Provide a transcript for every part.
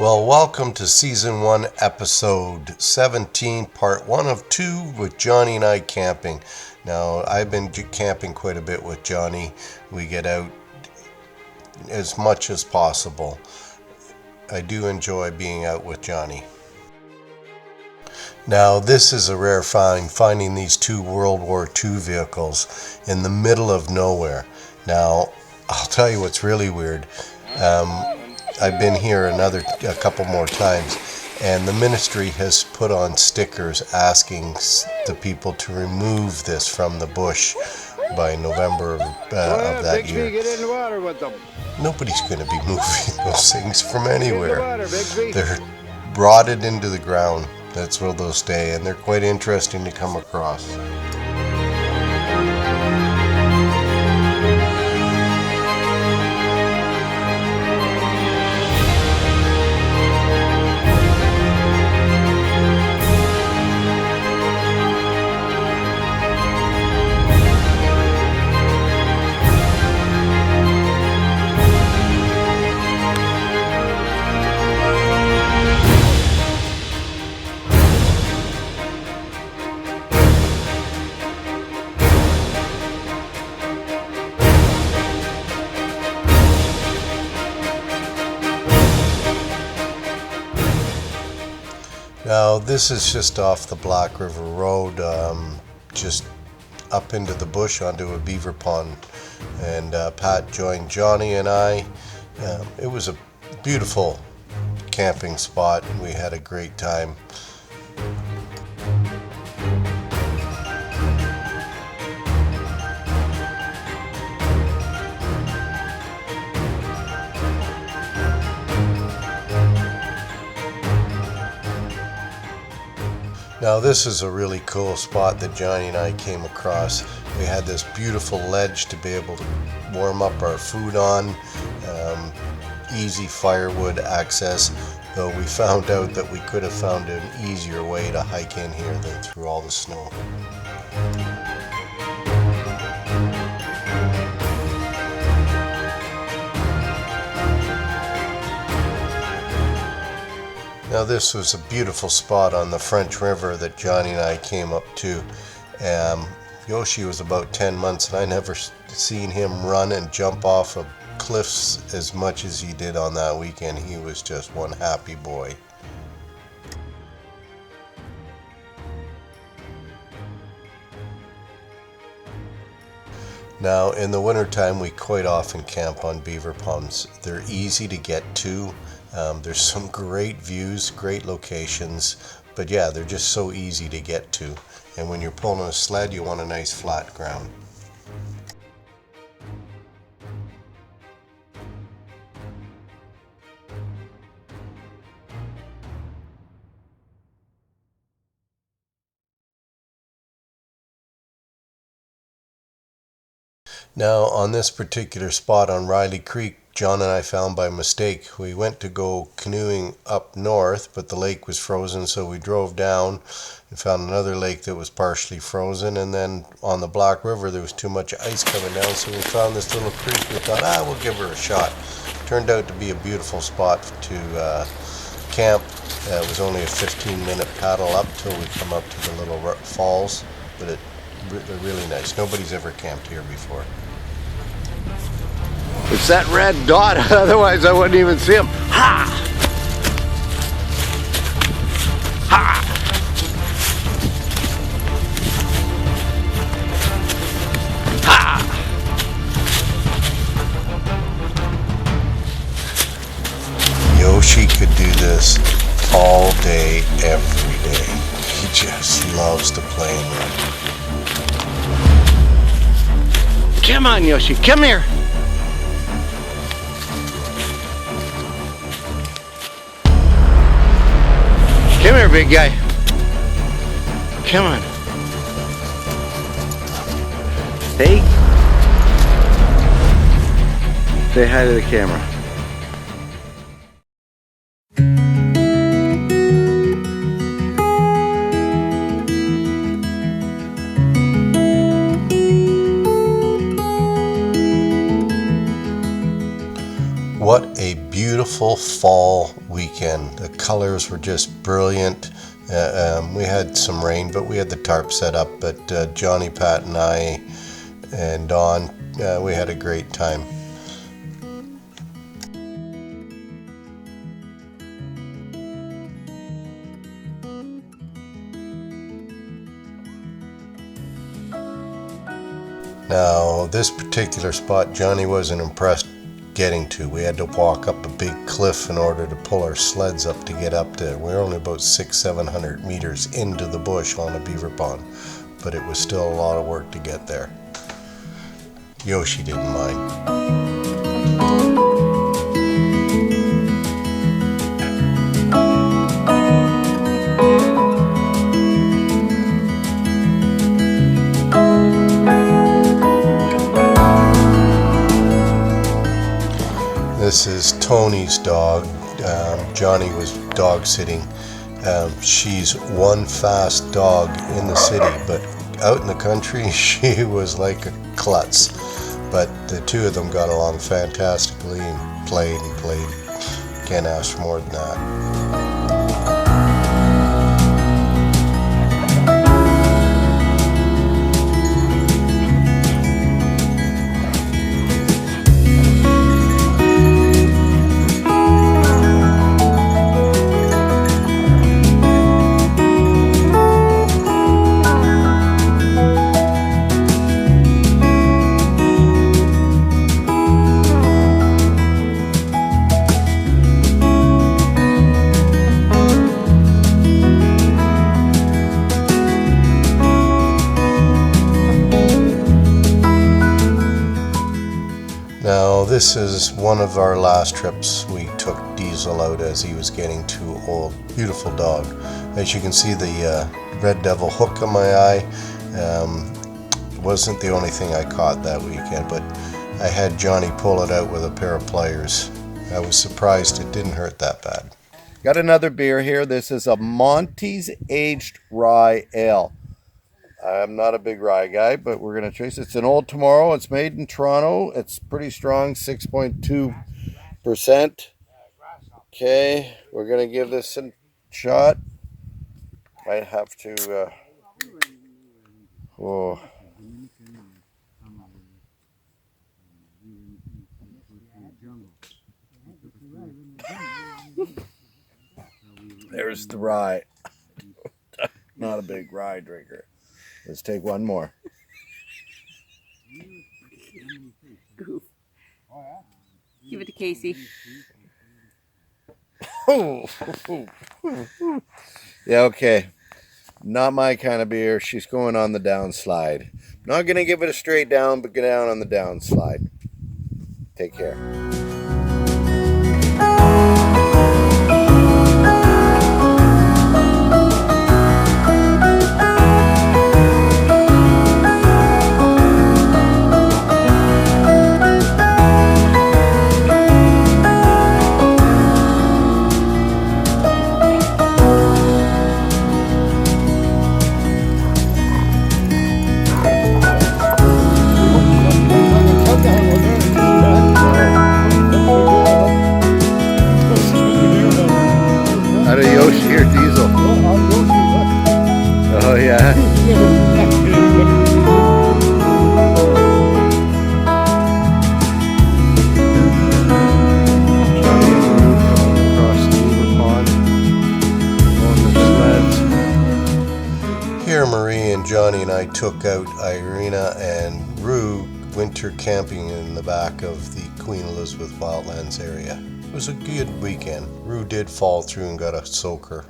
Well, welcome to Season 1, Episode 17, Part 1 of 2 with Johnny and I camping. Now, I've been camping quite a bit with Johnny. We get out as much as possible. I do enjoy being out with Johnny. Now, this is a rare find, finding these two World War II vehicles in the middle of nowhere. Now, I'll tell you what's really weird. I've been here a couple more times, and the ministry has put on stickers asking the people to remove this from the bush by November of that year. Get in the water with them. Nobody's going to be moving those things from anywhere. They're rotted into the ground. That's where they'll stay, and they're quite interesting to come across. Now, this is just off the Black River Road, just up into the bush onto a beaver pond. And Pat joined Johnny and I. It was a beautiful camping spot, and we had a great time. Now, this is a really cool spot that Johnny and I came across. We had this beautiful ledge to be able to warm up our food on, easy firewood access, though we found out that we could have found an easier way to hike in here than through all the snow. Now, this was a beautiful spot on the French River that Johnny and I came up to. Yoshi was about 10 months, and I never seen him run and jump off of cliffs as much as he did on that weekend. He was just one happy boy. Now, in the wintertime, we quite often camp on beaver ponds. They're easy to get to. There's some great views, great locations, but yeah, they're just so easy to get to. And when you're pulling a sled, you want a nice flat ground. Now, on this particular spot on Riley Creek, John and I found by mistake. We went to go canoeing up north, but the lake was frozen, so we drove down and found another lake that was partially frozen. And then on the Black River, there was too much ice coming down, so we found this little creek. We thought, we'll give her a shot. Turned out to be a beautiful spot to camp. It was only a 15-minute paddle up till we come up to the little falls, but they're really nice. Nobody's ever camped here before. It's that red dot, otherwise I wouldn't even see him. Ha! Ha! Ha! Yoshi could do this all day, every day. He just loves to play and run. Come on, Yoshi, come here. Come here, big guy. Come on. Hey. Say hi to the camera. What a beautiful fall weekend. The colors were just brilliant. We had some rain, but we had the tarp set up. But Johnny, Pat, and I, and Don, we had a great time. Now, this particular spot, Johnny wasn't impressed getting to. We had to walk up a big cliff in order to pull our sleds up to get up there. We're only about 600-700 meters into the bush on a beaver pond, but it was still a lot of work to get there. Yoshi didn't mind. This is Tony's dog. Johnny was dog sitting. She's one fast dog in the city, but out in the country, she was like a klutz. But the two of them got along fantastically and played. Can't ask for more than that. Now, this is one of our last trips. We took Diesel out as he was getting too old. Beautiful dog. As you can see, the red devil hook on my eye wasn't the only thing I caught that weekend, but I had Johnny pull it out with a pair of pliers. I was surprised it didn't hurt that bad. Got another beer here. This is a Monty's Aged Rye Ale. I'm not a big rye guy, but we're going to trace it. It's an Old Tomorrow. It's made in Toronto. It's pretty strong, 6.2%. Okay, we're going to give this a shot. Might have to... oh. There's the rye. Not a big rye drinker. Let's take one more. Goof. Give it to Casey. Yeah, okay. Not my kind of beer. She's going on the downslide. Not going to give it a straight down, but go down on the downslide. Take care. How do Yoshi or Diesel? Oh yeah. Here Marie and Johnny and I took out Irina and Rue winter camping in the back of the Queen Elizabeth Wildlands area. It was a good weekend. Rue did fall through and got a soaker.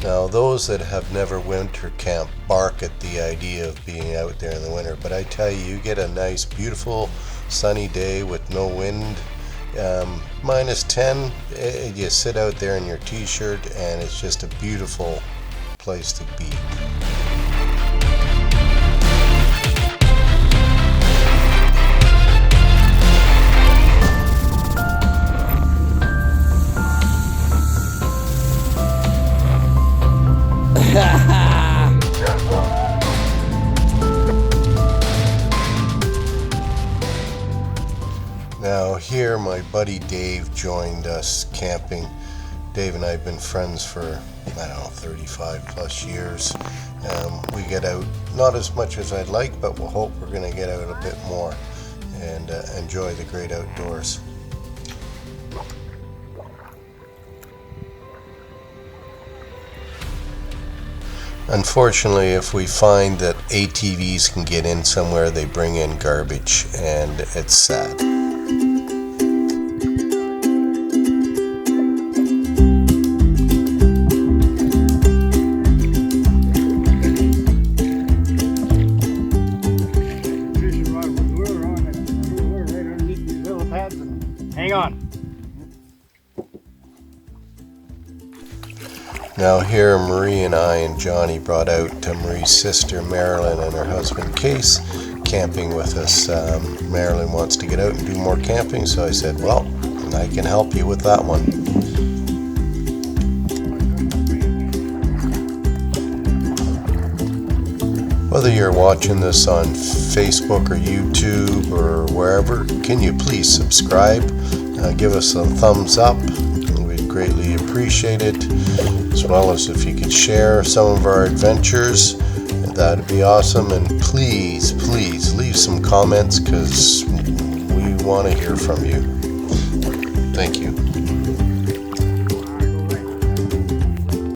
Now, those that have never winter camped bark at the idea of being out there in the winter, but I tell you, you get a nice, beautiful, sunny day with no wind, minus 10, you sit out there in your t-shirt and it's just a beautiful place to be. Now here my buddy Dave joined us camping. Dave and I have been friends for, I don't know, 35 plus years. We get out, not as much as I'd like, but we'll hope we're going to get out a bit more and enjoy the great outdoors. Unfortunately, if we find that ATVs can get in somewhere, they bring in garbage, and it's sad. Hang on. Now here Marie and I and Johnny brought out Marie's sister Marilyn and her husband Case camping with us. Marilyn wants to get out and do more camping, so I said, well, I can help you with that one. Whether you're watching this on Facebook or YouTube or wherever, can you please subscribe? Give us a thumbs up. We'd greatly appreciate it. As well as if you could share some of our adventures, that'd be awesome. And please, please leave some comments because we want to hear from you. Thank you.